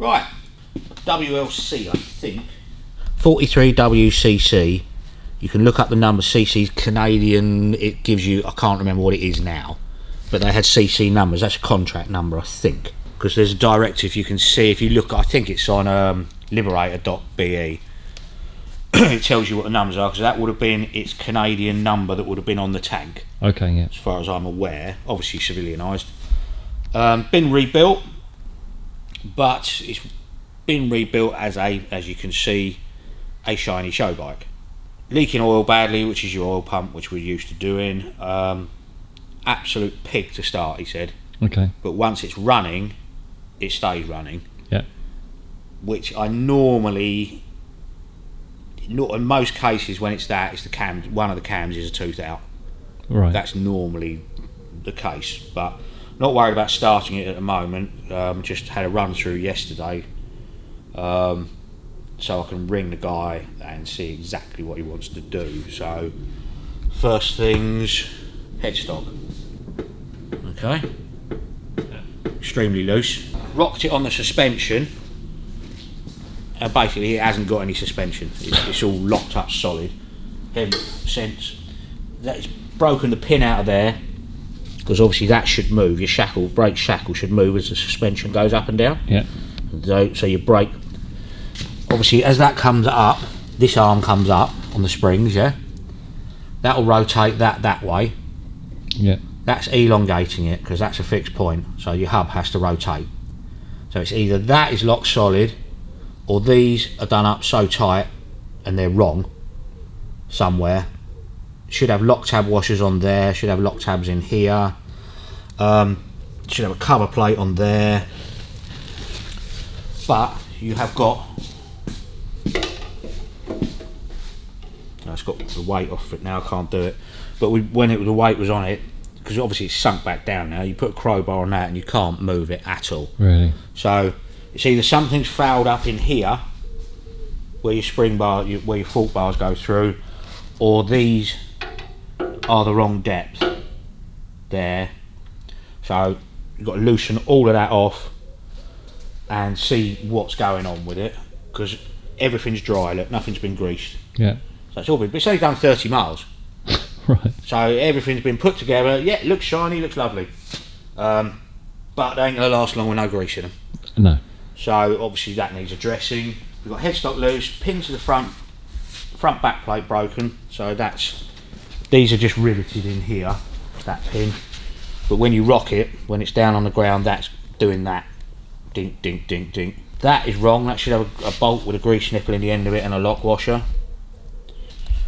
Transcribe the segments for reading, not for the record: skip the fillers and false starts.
Right, WLC, I think. 43 WCC. You can look up the number. CC's Canadian. It gives you, I can't remember what it is now, but they had CC numbers. That's a contract number, I think. Because there's a directive you can see if you look. I think it's on liberator.be. It tells you what the numbers are, because that would have been its Canadian number that would have been on the tank. Okay, yeah. As far as I'm aware, obviously civilianised. Been rebuilt, but it's been rebuilt as you can see, a shiny show bike. Leaking oil badly, which is your oil pump, which we're used to doing. Absolute pig to start, he said. Okay. But once it's running, it stays running. Yeah. Which I normally, not in most cases when it's the cams. One of the cams is a tooth out. Right. That's normally the case, but not worried about starting it at the moment. Just had a run through yesterday, so I can ring the guy and see exactly what he wants to do. So first things, headstock. Okay. Extremely loose. Rocked it on the suspension. Basically, it hasn't got any suspension. It's all locked up solid. Since that's broken the pin out of there, because obviously that should move. Your shackle, brake shackle, should move as the suspension goes up and down. Yeah. So your brake, obviously, as that comes up, this arm comes up on the springs. Yeah. That will rotate that way. Yeah. That's elongating it, because that's a fixed point. So your hub has to rotate. So it's either that is locked solid, or these are done up so tight and they're wrong somewhere. Should have lock tab washers on there, should have lock tabs in here, should have a cover plate on there, but you have got, it's got the weight off it now, I can't do it, but when the weight was on it, because obviously it's sunk back down now, you put a crowbar on that and you can't move it at all. Really? So it's either something's fouled up in here, where your spring bar, where your fork bars go through, or these are the wrong depth there. So you've got to loosen all of that off and see what's going on with it, because everything's dry, look, nothing's been greased. Yeah. So it's all been, it's only done 30 miles. Right. So everything's been put together. Yeah, it looks shiny, looks lovely, but they ain't gonna last long with no grease in them. No. So obviously that needs addressing. We've got headstock loose, pin to the front back plate broken. So these are just riveted in here, that pin. But when you rock it, when it's down on the ground, that's doing that. Dink, dink, dink, dink. That is wrong. That should have a bolt with a grease nipple in the end of it and a lock washer.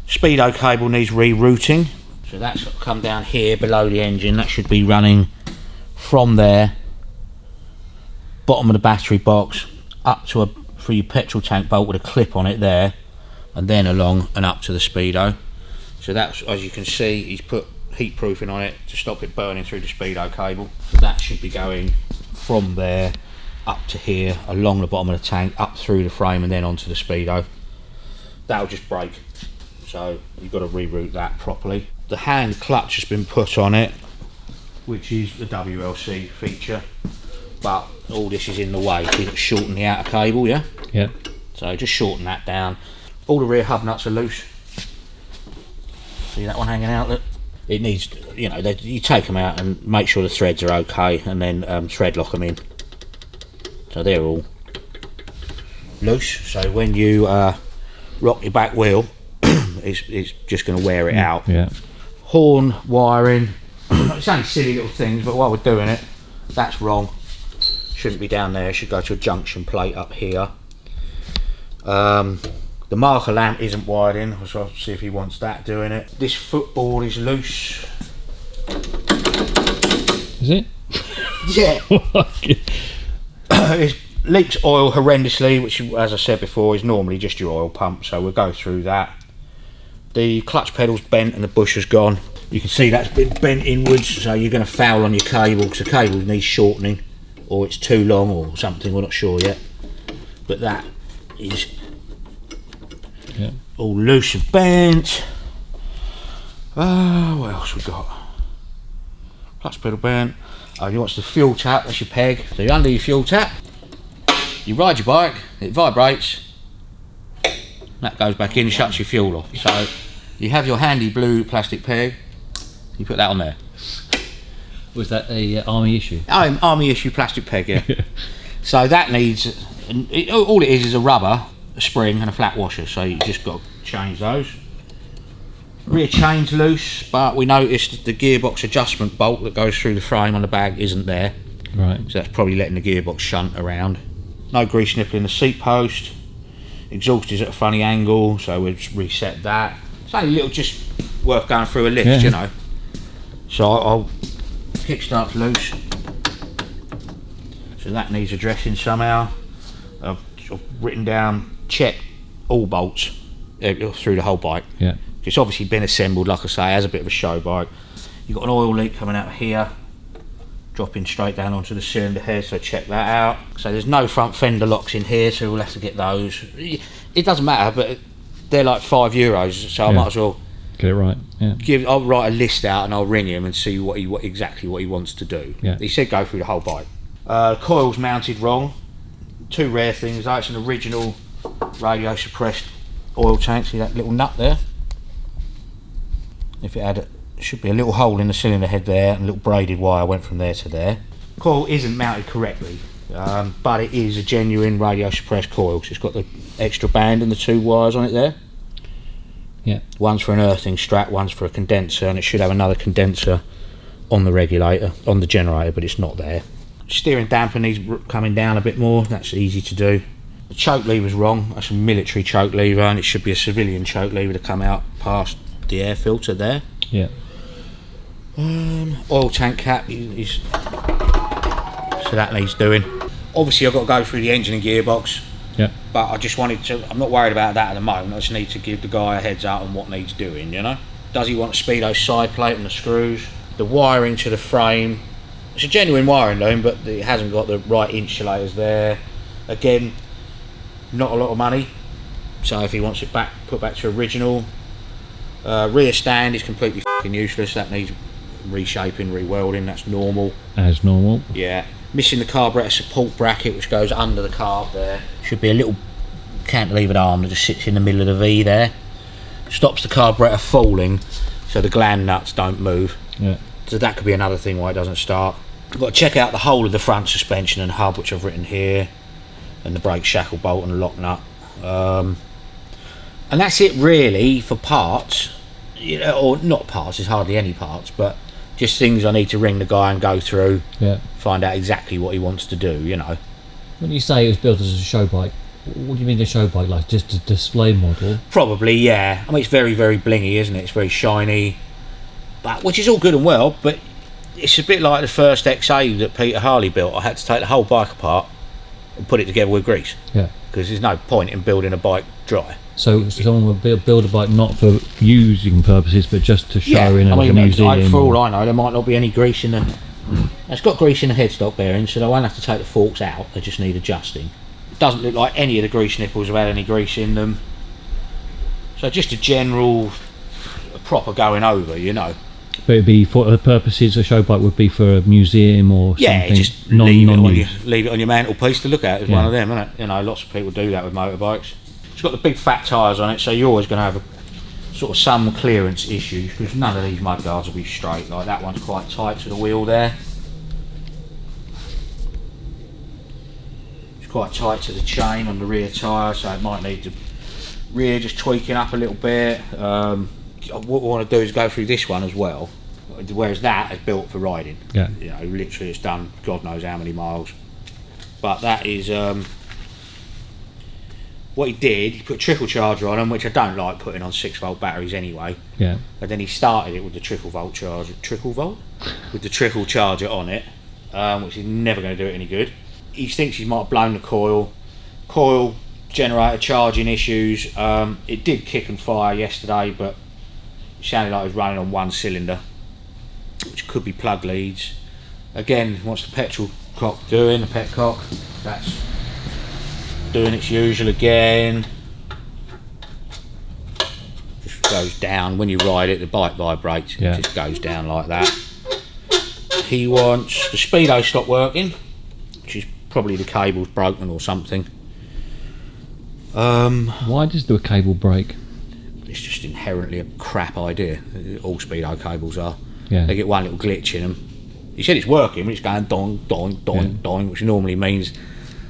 Speedo cable needs rerouting. So that's come down here below the engine. That should be running from there, bottom of the battery box, up to for your petrol tank bolt with a clip on it there, and then along and up to the speedo. So that's, as you can see, he's put heat proofing on it to stop it burning through the speedo cable. So that should be going from there up to here, along the bottom of the tank, up through the frame and then onto the speedo. That'll just break, so you've got to reroute that properly. The hand clutch has been put on it, which is the WLC feature, but all this is in the way. So you've got to shorten the outer cable, yeah? Yeah. So just shorten that down. All the rear hub nuts are loose. See that one hanging out? Look. It needs, you know, you take them out and make sure the threads are okay, and then thread lock them in. So they're all loose. So when you rock your back wheel, it's just going to wear it out. Yeah. Horn wiring. It's only silly little things, but while we're doing it, that's wrong. Shouldn't be down there. It should go to a junction plate up here. The marker lamp isn't wired in, so I'll see if he wants that doing it. This footboard is loose. Is it? Yeah. It leaks oil horrendously, which, as I said before, is normally just your oil pump, so we'll go through that. The clutch pedal's bent and the busher's gone. You can see that's been bent inwards, so you're going to foul on your cable, because the cable needs shortening, or it's too long or something, we're not sure yet. But that is all loose and bent. What else we got? Clutch pedal bent. Oh, he wants the fuel tap, that's your peg. So you undo your fuel tap. You ride your bike, it vibrates, that goes back in, shuts your fuel off. So you have your handy blue plastic peg, you put that on there. Was that a army issue? Army issue plastic peg, yeah. So that needs, all it is a rubber, a spring and a flat washer, so you just got to change those. Rear chain's loose, but we noticed the gearbox adjustment bolt that goes through the frame on the bag isn't there. Right. So that's probably letting the gearbox shunt around. No grease nipple in the seat post. Exhaust is at a funny angle, so we'll just reset that. It's only a little, just worth going through a list, you know. So I'll kickstart's loose. So that needs addressing somehow. I've written down check all bolts through the whole bike. Yeah. It's obviously been assembled, like I say, as a bit of a show bike. You've got an oil leak coming out of here, dropping straight down onto the cylinder head, so check that out. So there's no front fender locks in here, so we'll have to get those. It doesn't matter, but they're like €5, so I might as well get it right. Yeah. I'll write a list out and I'll ring him and see exactly what he wants to do. Yeah. He said go through the whole bike. Coil's mounted wrong. Two rare things though. It's an original radio suppressed oil tank. See that little nut there? If it had, should be a little hole in the cylinder head there, and a little braided wire went from there to there. Coil isn't mounted correctly, but it is a genuine radio suppressed coil, because it's got the extra band and the two wires on it there. Yeah. One's for an earthing strap, one's for a condenser, and it should have another condenser on the regulator, on the generator, but it's not there. Steering damper needs coming down a bit more. That's easy to do. The choke lever's wrong. That's a military choke lever, and it should be a civilian choke lever to come out past the air filter there. Yeah. Oil tank cap is so that needs doing. Obviously I've got to go through the engine and gearbox. Yeah. But I just wanted to, I'm not worried about that at the moment. I just need to give the guy a heads up on what needs doing, you know. Does he want a speedo side plate and the screws? The wiring to the frame, it's a genuine wiring loom, but it hasn't got the right insulators there. Again, not a lot of money, so if he wants it back, put back to original. Rear stand is completely fucking useless. That needs reshaping, re-welding. That's normal. As normal. Yeah. Missing the carburetor support bracket, which goes under the carb there. Should be a little cantilevered arm that just sits in the middle of the V there. Stops the carburetor falling, so the gland nuts don't move. Yeah. So that could be another thing why it doesn't start. I've got to check out the whole of the front suspension and hub, which I've written here, and the brake shackle bolt and the lock nut. And that's it really for parts, you know, or not parts, there's hardly any parts, but just things I need to ring the guy and go through, find out exactly what he wants to do, you know. When you say it was built as a show bike, what do you mean a show bike, like just a display model? Probably, yeah. I mean, it's very, very blingy, isn't it? It's very shiny, but which is all good and well, but it's a bit like the first XA that Peter Harley built. I had to take the whole bike apart and put it together with grease. Yeah. Because there's no point in building a bike dry. So someone would build a bike not for using purposes, but just to show in a museum. For all I know, there might not be any grease in the. It's got grease in the headstock bearing, so they won't have to take the forks out. They just need adjusting. It doesn't look like any of the grease nipples have had any grease in them. So just a general, proper going over, you know. But it'd be for the purposes a show bike would be for a museum or something. Yeah, just leave it on your mantelpiece to look at. It's one of them, isn't it? You know, lots of people do that with motorbikes. It's got the big fat tyres on it, so you're always going to have a sort of some clearance issues, because none of these mudguards will be straight. Like that one's quite tight to the wheel there. It's quite tight to the chain on the rear tyre, so it might need the rear just tweaking up a little bit. What we want to do is go through this one as well, whereas that is built for riding. Yeah. You know, literally it's done God knows how many miles. But that is what he did. He put a trickle charger on them, which I don't like putting on 6-volt batteries anyway. Yeah. But then he started it with the trickle charger with the trickle charger on it, which is never going to do it any good. He thinks he might have blown the coil generator charging issues. It did kick and fire yesterday, but it sounded like it was running on one cylinder, which could be plug leads. Again, what's the petrol cock doing? The petcock, that's doing its usual again. Just goes down when you ride it. The bike vibrates. Yeah. It just goes down like that. He wants the speedo stop working, which is probably the cable's broken or something. Why does the cable break? It's just inherently a crap idea. All speedo cables are. Yeah. They get one little glitch in them. He said it's working, but it's going dong, dong, dong, dong, which normally means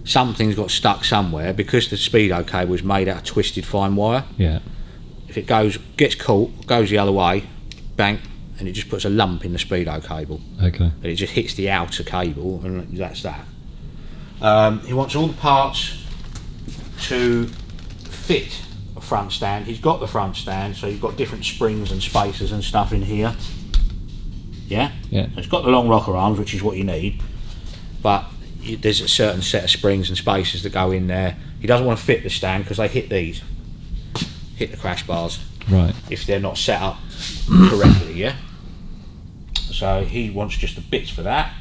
something's got stuck somewhere, because the speedo cable is made out of twisted fine wire. Yeah. If it gets caught, goes the other way, bang, and it just puts a lump in the speedo cable. Okay. And it just hits the outer cable, and that's that. He wants all the parts to fit a front stand. He's got the front stand, so you've got different springs and spacers and stuff in here. Yeah? Yeah. So it's got the long rocker arms, which is what you need, but there's a certain set of springs and spacers that go in there. He doesn't want to fit the stand because they hit the crash bars. Right. If they're not set up correctly, yeah? So he wants just the bits for that.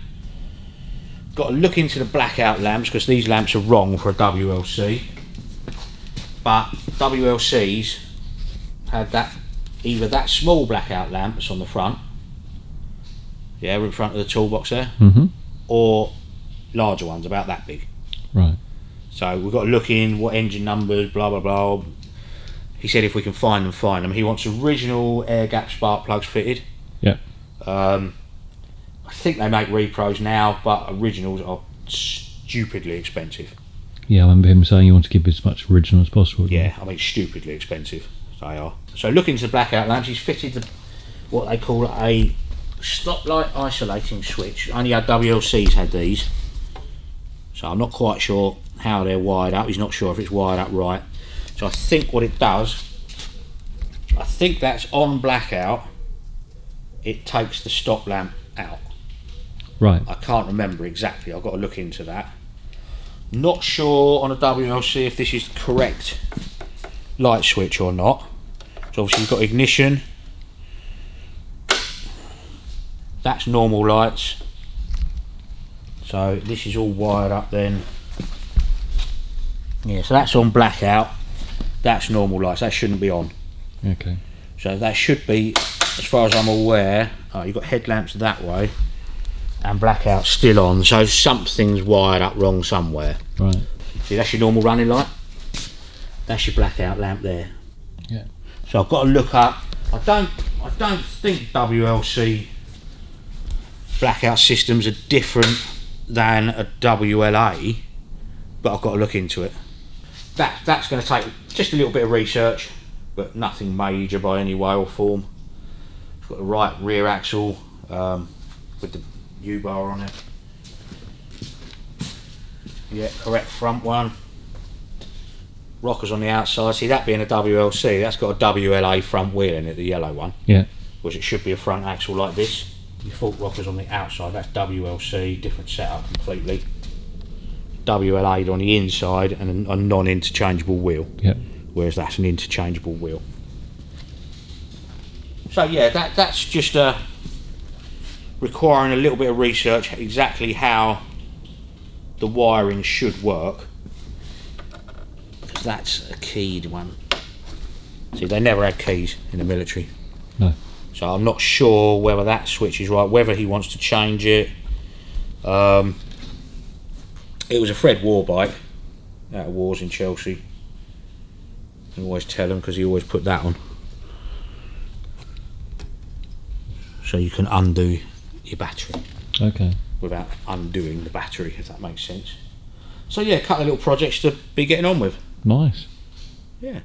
Got to look into the blackout lamps, because these lamps are wrong for a WLC. But WLCs had either that small blackout lamp that's on the front, yeah, in front of the toolbox there, or larger ones about that big. Right. So we've got to look in what engine numbers, blah blah blah. He said if we can find them. He wants original air gap spark plugs fitted. Yeah. I think they make repros now, but originals are stupidly expensive. Yeah, I remember him saying you want to keep as much original as possible. Yeah, I mean stupidly expensive they are. So look into the blackout lamps. He's fitted what they call a stoplight isolating switch. Only our WLCs had these, so I'm not quite sure how they're wired up. He's not sure if it's wired up right. So I think what it does, I think that's on blackout, it takes the stop lamp out. Right. I can't remember exactly, I've got to look into that. Not sure on a WLC if this is the correct light switch or not. So obviously you've got ignition, that's normal lights, so this is all wired up then. Yeah, so that's on blackout, that's normal lights, that shouldn't be on. Okay. So that should be, as far as I'm aware, you've got headlamps that way and blackout still on, so something's wired up wrong somewhere. Right. See, that's your normal running light, that's your blackout lamp there. Yeah. So I've got to look up, I don't think WLC blackout systems are different than a WLA, but I've got to look into it. That's going to take just a little bit of research, but nothing major by any way or form. It's got the right rear axle with the U-bar on it. Yeah, correct front one. Rockers on the outside. See, that being a WLC, that's got a WLA front wheel in it, the yellow one. Yeah. Which it should be a front axle like this. Default rockers on the outside, that's WLC, different setup completely. WLA on the inside and a non-interchangeable wheel. Yeah. Whereas that's an interchangeable wheel. So yeah, that's just requiring a little bit of research exactly how the wiring should work, because that's a keyed one. See, they never had keys in the military. No. So I'm not sure whether that switch is right, whether he wants to change it. It was a Fred War bike out of Wars in Chelsea. I always tell him because he always put that on. So you can undo your battery. Okay. Without undoing the battery, if that makes sense. So yeah, a couple of little projects to be getting on with. Nice. Yeah.